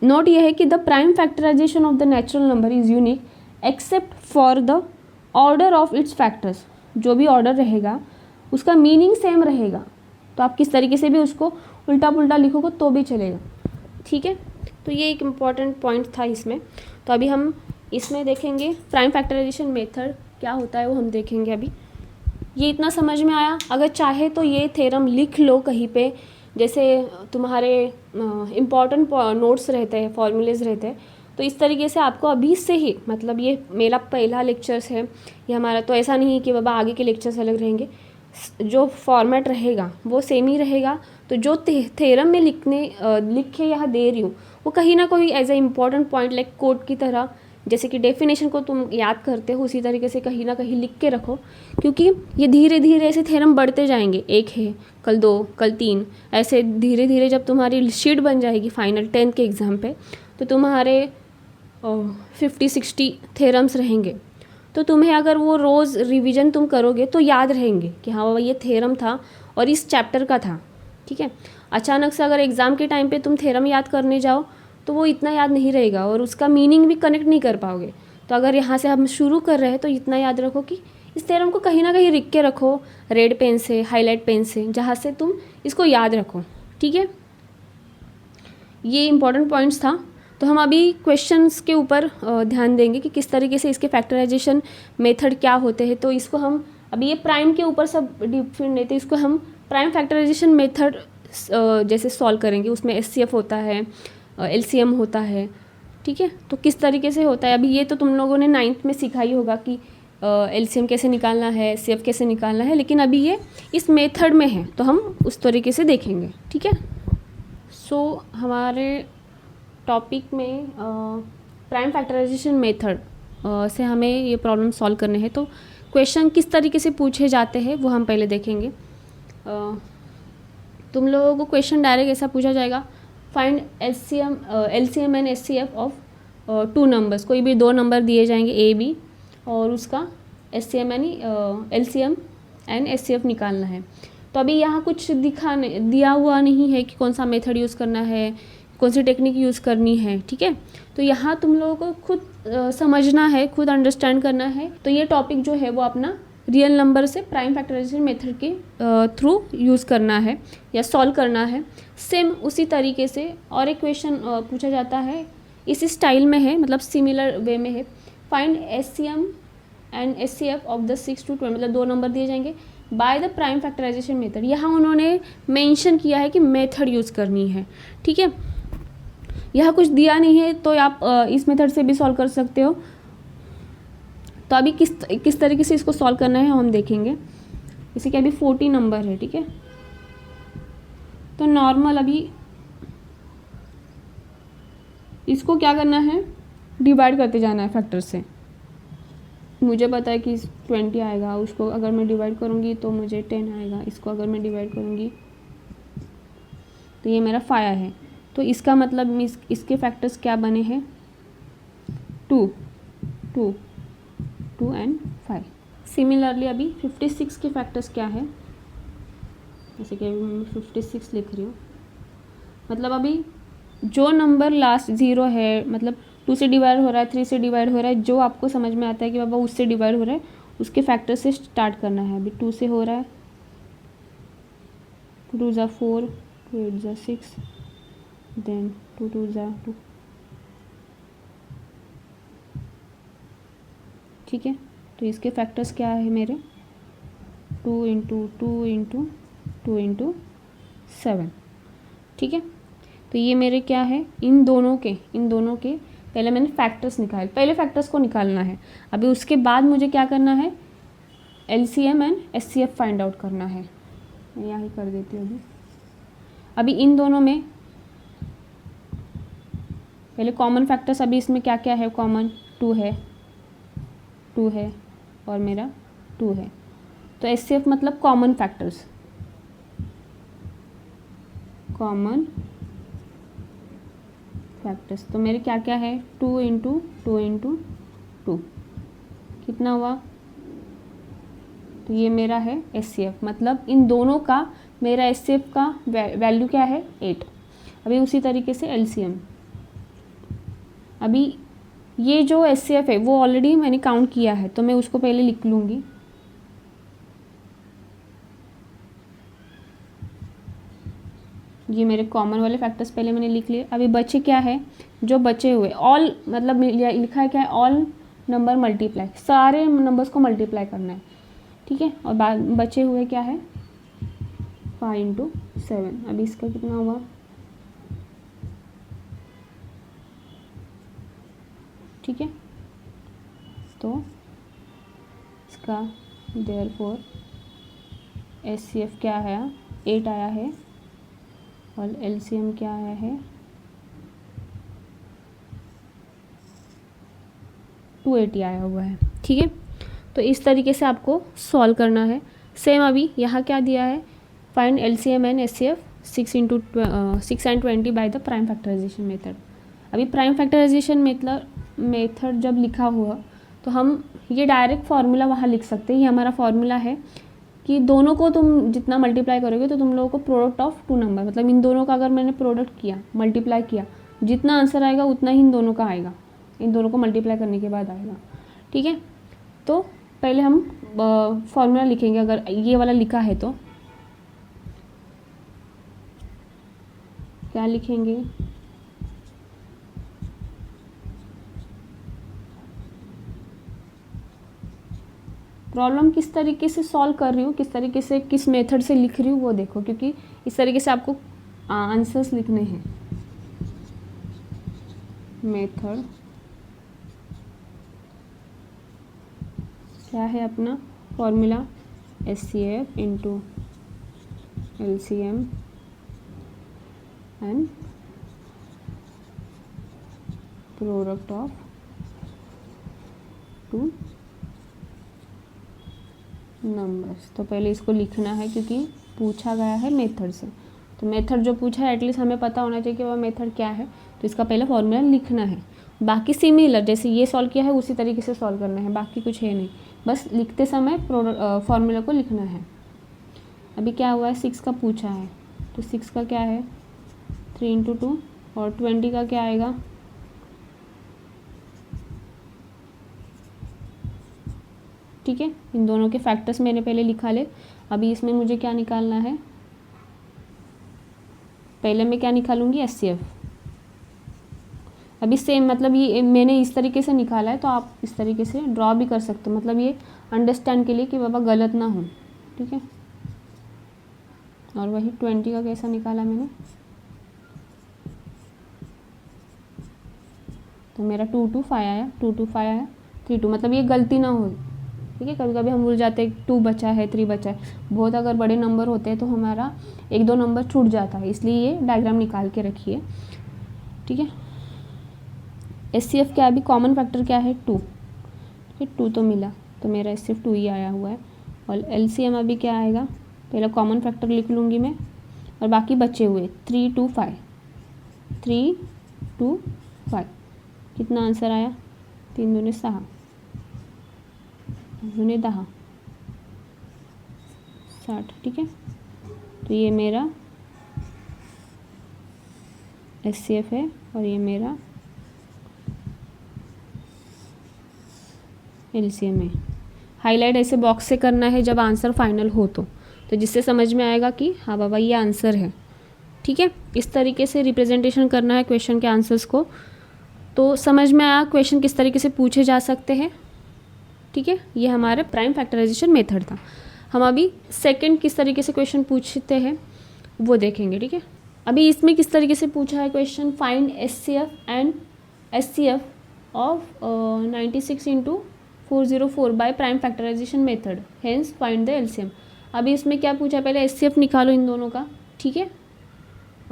नोट ये है कि the prime factorization of the natural number is unique except for the order of its factors. जो भी ऑर्डर रहेगा उसका मीनिंग सेम रहेगा, तो आप किस तरीके से भी उसको उल्टा पुल्टा लिखोगे तो भी चलेगा, ठीक है। तो ये एक इम्पॉर्टेंट पॉइंट था इसमें। तो अभी हम इसमें देखेंगे प्राइम फैक्टराइजेशन मेथड क्या होता है, वो हम देखेंगे अभी। ये इतना समझ में आया? अगर चाहे तो ये थ्योरम लिख लो कहीं पे, जैसे तुम्हारे इम्पॉर्टेंट नोट्स रहते हैं, फॉर्मूलेज रहते हैं, तो इस तरीके से आपको अभी से ही, मतलब ये मेरा पहला लेक्चर्स है ये हमारा, तो ऐसा नहीं है कि बाबा आगे के लेक्चर्स अलग रहेंगे। जो फॉर्मेट रहेगा वो सेम ही रहेगा। तो जो थ्योरम में लिख के यहाँ दे रही हूँ वो कहीं ना कहीं as a important point like code की तरह, जैसे कि डेफिनेशन को तुम याद करते हो उसी तरीके से कहीं ना कहीं लिख के रखो, क्योंकि ये धीरे धीरे ऐसे थ्योरम बढ़ते जाएंगे। एक है, कल 2, कल 3, ऐसे धीरे धीरे जब तुम्हारी शीट बन जाएगी फाइनल 10th के एग्ज़ाम पे, तो तुम्हारे 50-60 थ्योरम्स रहेंगे। तो तुम्हें अगर वो रोज़ रिवीजन तुम करोगे तो याद रहेंगे कि हाँ बाबा ये थ्योरम था और इस चैप्टर का था। ठीक है, अचानक से अगर एग्ज़ाम के टाइम पे तुम थ्योरम याद करने जाओ तो वो इतना याद नहीं रहेगा और उसका मीनिंग भी कनेक्ट नहीं कर पाओगे। तो अगर यहाँ से हम शुरू कर रहे हैं तो इतना याद रखो कि इस थ्योरम को कहीं ना कहीं लिख के रखो, रेड पेन से, हाईलाइट पेन से, जहाँ से तुम इसको याद रखो। ठीक है, ये इंपॉर्टेंट पॉइंट्स था। तो हम अभी क्वेश्चंस के ऊपर ध्यान देंगे कि किस तरीके से इसके फैक्टराइजेशन मेथड क्या होते हैं। तो इसको हम अभी ये प्राइम के ऊपर सब डिफरेंट लेते हैं, इसको हम प्राइम फैक्टराइजेशन मेथड जैसे सॉल्व करेंगे। उसमें एचसीएफ होता है, एलसीएम होता है। ठीक है, तो किस तरीके से होता है अभी ये तो तुम लोगों ने 9th में सीखा ही होगा कि एलसीएम कैसे निकालना है, एचसीएफ कैसे निकालना है, लेकिन अभी ये इस मेथड में है तो हम उस तरीके से देखेंगे। ठीक है, सो हमारे टॉपिक में प्राइम फैक्टराइजेशन मेथड से हमें ये प्रॉब्लम सॉल्व करने हैं। तो क्वेश्चन किस तरीके से पूछे जाते हैं वो हम पहले देखेंगे। तुम लोगों को क्वेश्चन डायरेक्ट ऐसा पूछा जाएगा, find LCM and HCF of 2 numbers. कोई भी 2 नंबर दिए जाएंगे ए बी और उसका एलसीएम एंड एचसीएफ निकालना है। तो अभी यहाँ कुछ दिया हुआ नहीं है कि कौन सा मेथड यूज़ करना है, कौन सी टेक्निक यूज़ करनी है। ठीक है, तो यहाँ तुम लोगों को खुद समझना है, खुद अंडरस्टैंड करना है। तो ये टॉपिक जो है वो अपना रियल नंबर से प्राइम फैक्टराइजेशन मेथड के थ्रू यूज़ करना है या सॉल्व करना है। सेम उसी तरीके से और एक क्वेश्चन पूछा जाता है इसी स्टाइल में है, मतलब सिमिलर वे में है, find HCM and HCF of the 6 to 12, मतलब 2 नंबर दिए जाएंगे by the prime factorization method. यहाँ उन्होंने मेंशन किया है कि मेथड यूज़ करनी है। ठीक है, यहाँ कुछ दिया नहीं है तो आप इस मेथड से भी सॉल्व कर सकते हो। तो अभी किस तरीके से इसको सॉल्व करना है हम देखेंगे। जैसे कि अभी 40 नंबर है। ठीक है, तो नॉर्मल अभी इसको क्या करना है, डिवाइड करते जाना है फैक्टर से। मुझे पता है कि 20 आएगा, उसको अगर मैं डिवाइड करूँगी तो मुझे 10 आएगा, इसको अगर मैं डिवाइड करूँगी तो ये मेरा 5 है। तो इसका मतलब इसके फैक्टर्स क्या बने हैं, 2 एंड 5। सिमिलरली अभी 56 के फैक्टर्स क्या है, जैसे कि अभी मैं 56 लिख रही हूँ, मतलब अभी जो नंबर लास्ट 0 है, मतलब 2 से डिवाइड हो रहा है, 3 से डिवाइड हो रहा है, जो आपको समझ में आता है कि बाबा उससे डिवाइड हो रहा है, उसके फैक्टर से स्टार्ट करना है। अभी 2 से हो रहा है, 2 2 ज़ा 4, 2 8 ज़ा 6, देन 2 2 ज़ा 2। ठीक है, तो इसके फैक्टर्स क्या है मेरे, 2 इंटू 2 इंटू 2 इंटू 7। ठीक है, तो ये मेरे क्या है, इन दोनों के पहले मैंने फैक्टर्स निकाले, पहले फैक्टर्स को निकालना है। अभी उसके बाद मुझे क्या करना है, LCM and HCF find out करना है। मैं यहाँ ही कर देती हूँ। अभी इन दोनों में पहले कॉमन फैक्टर्स, अभी इसमें क्या क्या है कॉमन, 2 है और मेरा 2 है। तो एचसीएफ मतलब कॉमन फैक्टर्स, तो मेरे क्या क्या है, 2 इंटू 2 इंटू 2, कितना हुआ, तो ये मेरा है एचसीएफ, मतलब इन दोनों का मेरा एचसीएफ का वैल्यू क्या है, 8। अभी उसी तरीके से एलसीएम, अभी ये जो एचसीएफ है वो ऑलरेडी मैंने काउंट किया है तो मैं उसको पहले लिख लूँगी। ये मेरे कॉमन वाले फैक्टर्स पहले मैंने लिख लिए। अभी बचे क्या है, जो बचे हुए ऑल, मतलब लिखा है क्या है, ऑल नंबर मल्टीप्लाई, सारे नंबर्स को मल्टीप्लाई करना है। ठीक है, और बाद बचे हुए क्या है, 5 इंटू 7। अभी इसका कितना हुआ, ठीक है, तो इसका देयरफॉर HCF क्या आया, 8 आया है और LCM क्या आया है, 280 आया हुआ है। ठीक है, तो इस तरीके से आपको सॉल्व करना है। सेम अभी यहाँ क्या दिया है, find LCM and HCF 6 and 20 by the prime factorization method. अभी प्राइम फैक्टराइजेशन मेथड जब लिखा हुआ तो हम ये डायरेक्ट फार्मूला वहाँ लिख सकते हैं। ये हमारा फार्मूला है कि दोनों को तुम जितना मल्टीप्लाई करोगे तो तुम लोगों को प्रोडक्ट ऑफ टू नंबर, मतलब इन दोनों का अगर मैंने प्रोडक्ट किया, मल्टीप्लाई किया, जितना आंसर आएगा उतना ही इन दोनों का आएगा, इन दोनों को मल्टीप्लाई करने के बाद आएगा। ठीक है, तो पहले हम फार्मूला लिखेंगे। अगर ये वाला लिखा है तो क्या लिखेंगे, प्रॉब्लम किस तरीके से सॉल्व कर रही हूँ, किस तरीके से, किस मेथड से लिख रही हूँ वो देखो, क्योंकि इस तरीके से आपको आंसर्स लिखने हैं। मेथड क्या है अपना formula, HCF into LCM and product of two numbers. तो पहले इसको लिखना है क्योंकि पूछा गया है मेथड से, तो मेथड जो पूछा है एटलीस्ट हमें पता होना चाहिए कि वह मेथड क्या है, तो इसका पहले फॉर्मूला लिखना है। बाकी सिमिलर जैसे ये सॉल्व किया है उसी तरीके से सॉल्व करना है, बाकी कुछ है नहीं, बस लिखते समय फॉर्मूला को लिखना है। अभी क्या हुआ है, 6 का पूछा है तो 6 का क्या है 3 × 2 और 20 का क्या आएगा, ठीक है। इन दोनों के फैक्टर्स मैंने पहले लिखा ले। अभी इसमें मुझे क्या निकालना है, पहले मैं क्या निकालूंगी, HCF। अभी सेम मतलब ये मैंने इस तरीके से निकाला है तो आप इस तरीके से ड्रॉ भी कर सकते हो, मतलब ये अंडरस्टैंड के लिए कि बाबा गलत ना हो, ठीक है। और वही 20 का कैसा निकाला मैंने, तो मेरा 2 2 5 आया, 2 2 5 आया, 3 2, मतलब ये गलती ना हो, ठीक है। कभी कभी हम भूल जाते हैं 2 बचा है 3 बचा है, बहुत अगर बड़े नंबर होते हैं तो हमारा 1-2 नंबर छूट जाता है, इसलिए ये डायग्राम निकाल के रखिए, ठीक है। HCF क्या है, अभी कॉमन फैक्टर क्या है 2, ठीक है, 2 तो मिला, तो मेरा HCF 2 ही आया हुआ है। और LCM अभी क्या आएगा, पहले कॉमन फैक्टर लिख लूँगी मैं, और बाकी बचे हुए 3 2 5, 3 2 5, कितना आंसर आया, 3 दूने 6, 2 10, 60, ठीक है। तो ये मेरा HCF है और ये मेरा LCM है। हाईलाइट ऐसे बॉक्स से करना है जब आंसर फाइनल हो तो जिससे समझ में आएगा कि हाँ बाबा ये आंसर है, ठीक है। इस तरीके से रिप्रेजेंटेशन करना है क्वेश्चन के आंसर्स को, तो समझ में आया क्वेश्चन किस तरीके से पूछे जा सकते हैं, ठीक है। ये हमारे प्राइम फैक्टराइजेशन मेथड था। हम अभी सेकंड किस तरीके से क्वेश्चन पूछते हैं वो देखेंगे, ठीक है। अभी इसमें किस तरीके से पूछा है question, find HCF and HCF of 96 × 404 by prime factorization method, hence find the LCM। अभी इसमें क्या पूछा है, पहले HCF निकालो इन दोनों का, ठीक है,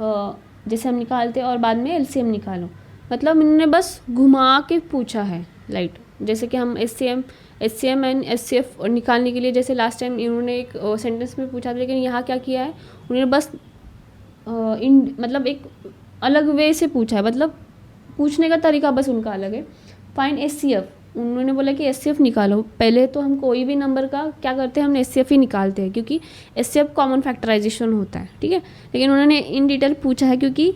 जैसे हम निकालते हैं, और बाद में LCM निकालो, मतलब इन्होंने बस घुमा के पूछा है लाइट, जैसे कि हम HCM एंड HCF निकालने के लिए जैसे लास्ट टाइम इन्होंने एक सेंटेंस में पूछा था, लेकिन यहाँ क्या किया है उन्होंने बस मतलब एक अलग वे से पूछा है, मतलब पूछने का तरीका बस उनका अलग है। फाइंड HCF, उन्होंने बोला कि HCF निकालो। पहले तो हम कोई भी नंबर का क्या करते हैं, हम HCF ही निकालते हैं क्योंकि HCF कॉमन फैक्टराइजेशन होता है, ठीक है। लेकिन उन्होंने इन डिटेल पूछा है क्योंकि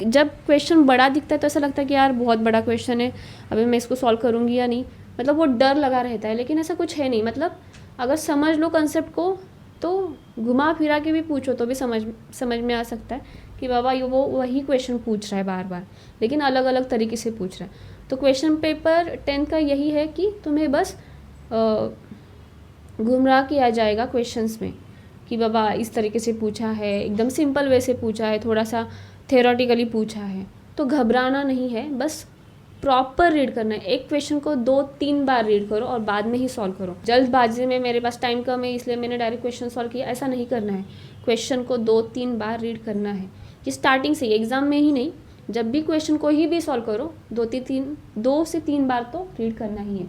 जब क्वेश्चन बड़ा दिखता है तो ऐसा लगता है कि यार बहुत बड़ा क्वेश्चन है, अभी मैं इसको सॉल्व करूँगी या नहीं, मतलब वो डर लगा रहता है। लेकिन ऐसा कुछ है नहीं, मतलब अगर समझ लो कंसेप्ट को तो घुमा फिरा के भी पूछो तो भी समझ में आ सकता है कि बाबा ये वो वही क्वेश्चन पूछ रहा है बार बार, लेकिन अलग अलग तरीके से पूछ रहा है। तो क्वेश्चन पेपर 10 का यही है कि तुम्हें बस गुमराह किया जाएगा क्वेश्चंस में कि बाबा इस तरीके से पूछा है, एकदम सिंपल वे से पूछा है, थोड़ा सा थ्योरेटिकली पूछा है, तो घबराना नहीं है, बस प्रॉपर रीड करना है। एक क्वेश्चन को 2-3 बार रीड करो और बाद में ही सॉल्व करो। जल्दबाजी में मेरे पास टाइम कम है इसलिए मैंने डायरेक्ट क्वेश्चन सॉल्व किया, ऐसा नहीं करना है। क्वेश्चन को 2-3 बार रीड करना है, कि स्टार्टिंग से, एग्जाम में ही नहीं, जब भी क्वेश्चन कोई भी सॉल्व करो 2 से 3 बार तो रीड करना ही है।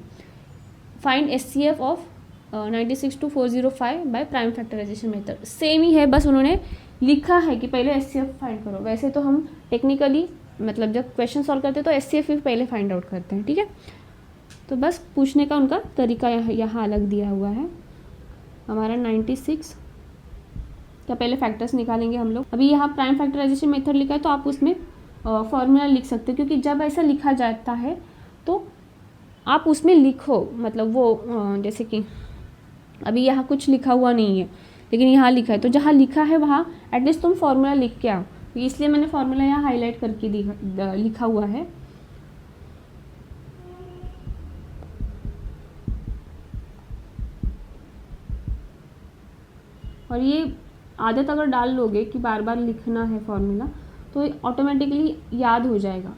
Find HCF of 96 to 405 by prime factorization method, same ही है, बस उन्होंने लिखा है कि पहले HCF फाइंड करो। वैसे तो हम टेक्निकली मतलब जब क्वेश्चन सॉल्व करते हैं तो HCF ही पहले फाइंड आउट करते हैं, ठीक है। तो बस पूछने का उनका तरीका यहाँ अलग दिया हुआ है। हमारा 96 का पहले फैक्टर्स निकालेंगे हम लोग। अभी यहाँ प्राइम फैक्टराइजेशन मेथड लिखा है तो आप उसमें फॉर्मूला लिख सकते हो, क्योंकि जब ऐसा लिखा जाता है तो आप उसमें लिखो, मतलब वो जैसे कि अभी यहाँ कुछ लिखा हुआ नहीं है लेकिन यहाँ लिखा है, तो जहाँ लिखा है वहाँ एटलीस्ट तुम फॉर्मूला लिख के आओ। तो इसलिए मैंने फॉर्मूला यहाँ हाईलाइट करके लिखा हुआ है। और ये आदत अगर डाल लोगे कि बार बार लिखना है फॉर्मूला तो ऑटोमेटिकली याद हो जाएगा।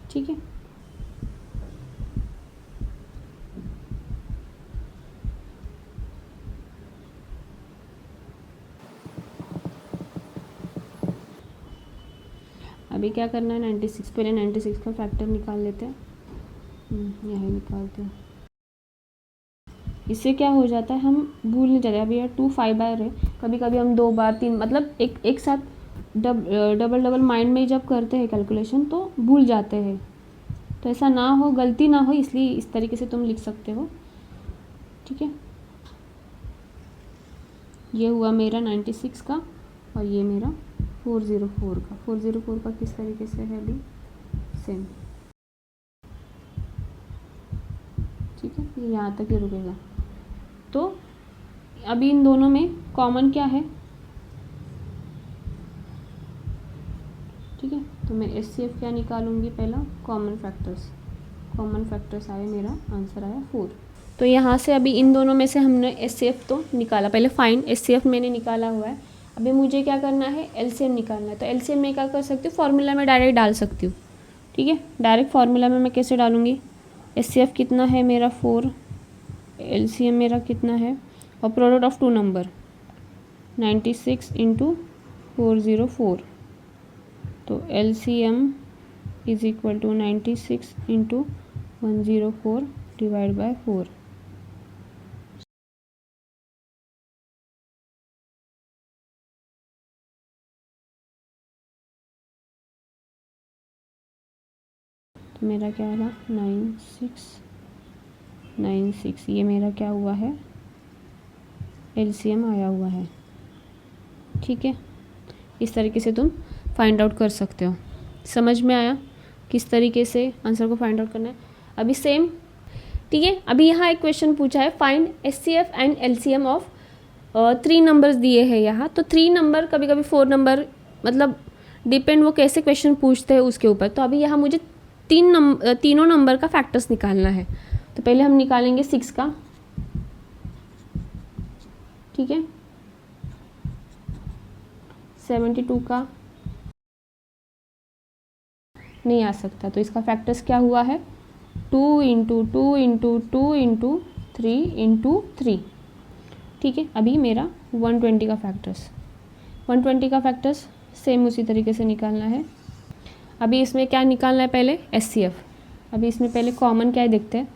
ठीक है, अभी क्या करना है 96, पहले 96 का फैक्टर निकाल लेते हैं। यही निकालते हैं, इससे क्या हो जाता है हम भूल नहीं जाते। अभी यार 2 5 बार है, कभी कभी हम 2 बार 3 मतलब एक साथ डबल माइंड में जब करते हैं कैलकुलेशन तो भूल जाते हैं। तो ऐसा ना हो, गलती ना हो, इसलिए इस तरीके से तुम लिख सकते हो, ठीक है। ये हुआ मेरा 96 का और ये मेरा 404 का। 404 का किस तरीके से है अभी सेम, ठीक है, ये यहाँ तक ही रुकेगा। तो अभी इन दोनों में कॉमन क्या है, ठीक है, तो मैं HCF क्या निकालूंगी, पहला कॉमन फैक्टर्स आए, मेरा आंसर आया 4। तो यहाँ से अभी इन दोनों में से हमने HCF तो निकाला, पहले फाइंड HCF मैंने निकाला हुआ है। अभी मुझे क्या करना है, LCM निकालना है। तो LCM में क्या कर सकती हूँ, फार्मूला में डायरेक्ट डाल सकती हूँ, ठीक है। डायरेक्ट फार्मूला में मैं कैसे डालूँगी, HCF कितना है मेरा 4, LCM मेरा कितना है, और प्रोडक्ट ऑफ 2 नंबर 96 इंटू 404, तो LCM is equal to 96 into 104 divide by 4। तो मेरा क्या आया 9696, ये मेरा क्या हुआ है, LCM आया हुआ है, ठीक है। इस तरीके से तुम फाइंड आउट कर सकते हो। समझ में आया किस तरीके से आंसर को फाइंड आउट करना है। अभी सेम, ठीक है। अभी यहाँ एक क्वेश्चन पूछा है, find HCF and LCM of 3 numbers दिए हैं यहाँ। तो 3 नंबर, कभी कभी 4 नंबर, मतलब डिपेंड वो कैसे क्वेश्चन पूछते हैं उसके ऊपर। तो अभी यहाँ मुझे तीनों नंबर का फैक्टर्स निकालना है। तो पहले हम निकालेंगे 6 का, ठीक है, 72 का नहीं आ सकता, तो इसका फैक्टर्स क्या हुआ है, 2 इंटू 2 इंटू 2 इंटू 3 इंटू 3, ठीक है। अभी मेरा 120 का फैक्टर्स सेम उसी तरीके से निकालना है। अभी इसमें क्या निकालना है, पहले HCF। अभी इसमें पहले कॉमन क्या है देखते हैं,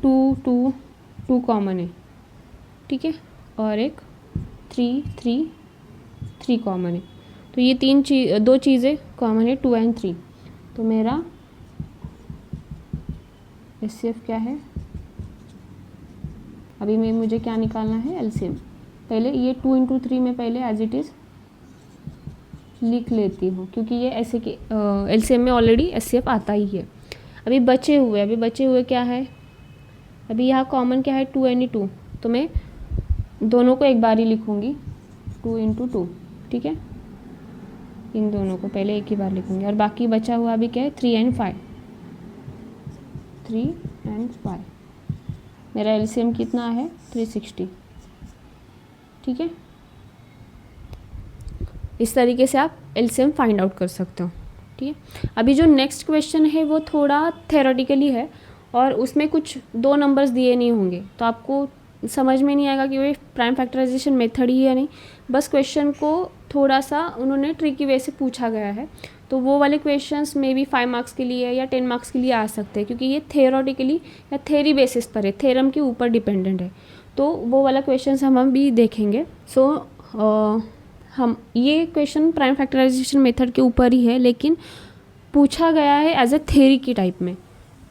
2 कॉमन है, ठीक है, और एक 3 कॉमन है। तो ये दो चीज़ें कॉमन है, 2 एंड 3। तो मेरा HCF क्या है, अभी मुझे क्या निकालना है, LCM। पहले ये 2 इंटू 3 में पहले एज इट इज़ लिख लेती हूँ, क्योंकि ये ऐसे कि LCM में ऑलरेडी HCF आता ही है। अभी बचे हुए क्या है, अभी यहाँ कॉमन क्या है, 2 यानी 2, तो मैं दोनों को एक बार ही लिखूँगी, 2 इंटू 2, ठीक है। इन दोनों को पहले एक ही बार लिखूँगी, और बाकी बचा हुआ अभी क्या है, 3 एंड 5। मेरा LCM कितना है, 360। ठीक है, इस तरीके से आप एलसीएम फाइंड आउट कर सकते हो। ठीक है, अभी जो नेक्स्ट क्वेश्चन है वो थोड़ा थ्योरेटिकली है और उसमें कुछ 2 नंबर्स दिए नहीं होंगे, तो आपको समझ में नहीं आएगा कि वो प्राइम फैक्टराइजेशन मेथड ही है या नहीं। बस क्वेश्चन को थोड़ा सा उन्होंने ट्रिकी वे से पूछा गया है, तो वो वाले क्वेश्चंस मे बी 5 मार्क्स के लिए या 10 मार्क्स के लिए आ सकते हैं, क्योंकि ये थ्योरेटिकली या थ्योरी बेसिस पर है, थ्योरम के ऊपर डिपेंडेंट है, तो वो वाला क्वेश्चंस हम भी देखेंगे। सो हम ये क्वेश्चन प्राइम फैक्टराइजेशन मेथड के ऊपर ही है, लेकिन पूछा गया है एज ए थ्योरी की टाइप में।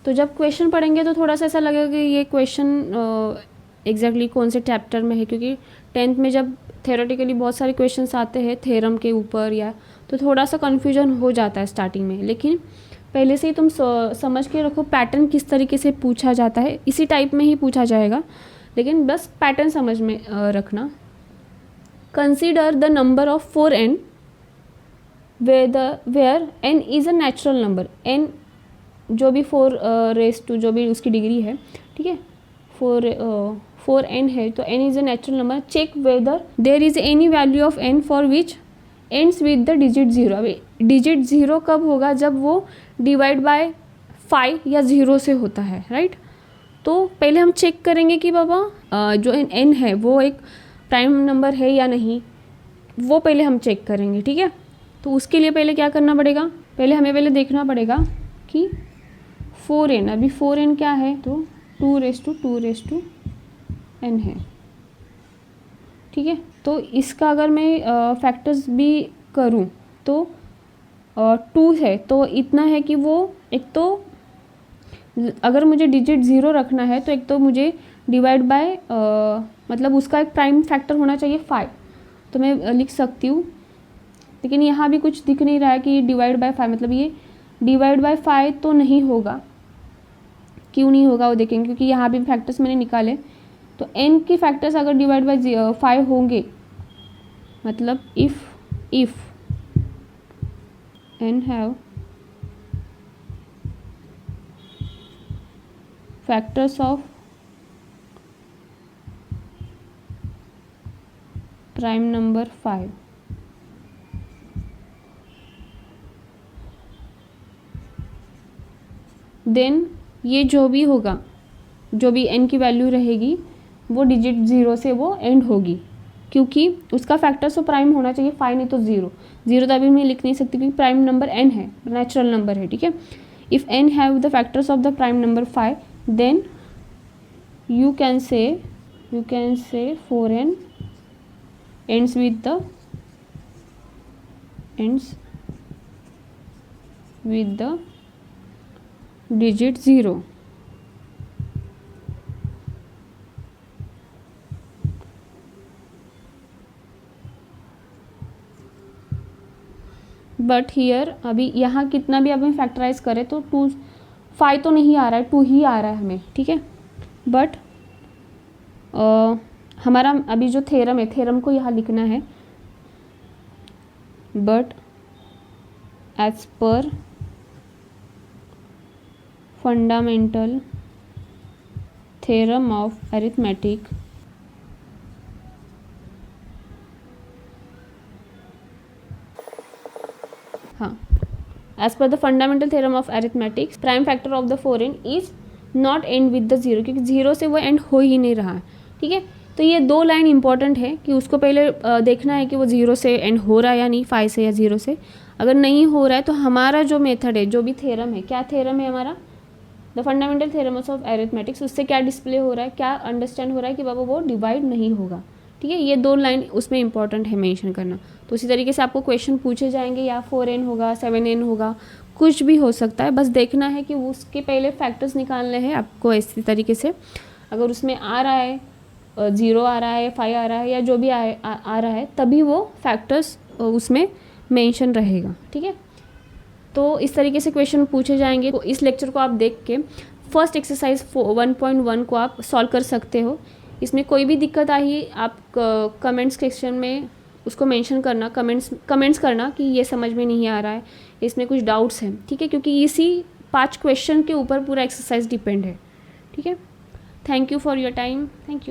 तो जब क्वेश्चन पढ़ेंगे तो थोड़ा सा ऐसा लगेगा कि ये क्वेश्चन एग्जैक्टली कौन से चैप्टर में है, क्योंकि 10th में जब थ्योरेटिकली बहुत सारे क्वेश्चंस आते हैं थ्योरम के ऊपर या, तो थोड़ा सा कन्फ्यूजन हो जाता है स्टार्टिंग में। लेकिन पहले से ही तुम समझ के रखो पैटर्न किस तरीके से पूछा जाता है, इसी टाइप में ही पूछा जाएगा, लेकिन बस पैटर्न समझ में रखना। Consider the number of 4n where n is a natural number. n जो भी 4 जो भी उसकी डिग्री है, ठीक है, 4n है, तो n is a natural number. Check whether there is any value of n for which ends with the digit 0। अभी डिजिट 0 कब होगा, जब वो डिवाइड बाय 5 या 0 से होता है, राइट। तो पहले हम चेक करेंगे कि बाबा जो n है वो एक प्राइम नंबर है या नहीं, वो पहले हम चेक करेंगे, ठीक है। तो उसके लिए पहले क्या करना पड़ेगा, पहले हमें देखना पड़ेगा कि 4n, अभी 4n क्या है, तो 2n है, ठीक है। तो इसका अगर मैं फैक्टर्स भी करूं तो 2 है, तो इतना है कि वो एक तो अगर मुझे डिजिट 0 रखना है तो एक तो मुझे डिवाइड बाय मतलब उसका एक प्राइम फैक्टर होना चाहिए 5, तो मैं लिख सकती हूँ। लेकिन यहाँ भी कुछ दिख नहीं रहा है कि डिवाइड बाय 5, मतलब ये डिवाइड बाय 5 तो नहीं होगा। क्यों नहीं होगा वो देखेंगे, क्योंकि यहाँ भी फैक्टर्स मैंने निकाले, तो n के फैक्टर्स अगर डिवाइड बाय 5 होंगे, मतलब if n have factors of prime number 5, then ये जो भी होगा, जो भी n की वैल्यू रहेगी वो डिजिट 0 से वो एंड होगी, क्योंकि उसका फैक्टर्स तो प्राइम होना चाहिए 5, नहीं तो 0 तो अभी मैं लिख नहीं सकती क्योंकि प्राइम नंबर n है, नेचुरल नंबर है, ठीक है। If n have the factors of the prime number 5, then you can say 4n ends with the digit 0. But here अभी यहाँ कितना भी अब हम फैक्टराइज करें तो 5 तो नहीं आ रहा है, 2 ही आ रहा है हमें, ठीक है। बट हमारा अभी जो थ्योरम है, थ्योरम को यहाँ लिखना है, but as per fundamental theorem of arithmetic, हाँ, as per the fundamental theorem of arithmetics prime factor of the 4n is not end with the 0, क्योंकि 0 से वो एंड हो ही नहीं रहा है, ठीक है। तो ये 2 लाइन इंपॉर्टेंट है कि उसको पहले देखना है कि वो 0 से एंड हो रहा है या नहीं, 5 से या 0 से। अगर नहीं हो रहा है तो हमारा जो मेथड है, जो भी थ्योरम है, क्या थ्योरम है हमारा, the fundamental theorem of arithmetics, उससे क्या डिस्प्ले हो रहा है, क्या अंडरस्टैंड हो रहा है कि बाबा वो डिवाइड नहीं होगा, ठीक है। ये 2 लाइन उसमें इंपॉर्टेंट है मेंशन करना। तो उसी तरीके से आपको क्वेश्चन पूछे जाएंगे, या 4n होगा, 7n होगा, कुछ भी हो सकता है, बस देखना है कि उसके पहले फैक्टर्स निकालने हैं आपको इसी तरीके से। अगर उसमें आ रहा है 0 आ रहा है, 5 आ रहा है, या जो भी आ रहा है, तभी वो फैक्टर्स उसमें मेंशन रहेगा, ठीक है। तो इस तरीके से क्वेश्चन पूछे जाएंगे। तो इस लेक्चर को आप देख के फर्स्ट एक्सरसाइज 1.1 को आप सॉल्व कर सकते हो। इसमें कोई भी दिक्कत आई आप कमेंट्स सेक्शन में उसको मेंशन करना, कमेंट्स करना कि ये समझ में नहीं आ रहा है, इसमें कुछ डाउट्स हैं, ठीक है, क्योंकि इसी 5 क्वेश्चन के ऊपर पूरा एक्सरसाइज डिपेंड है, ठीक है। Thank you for your time, thank you.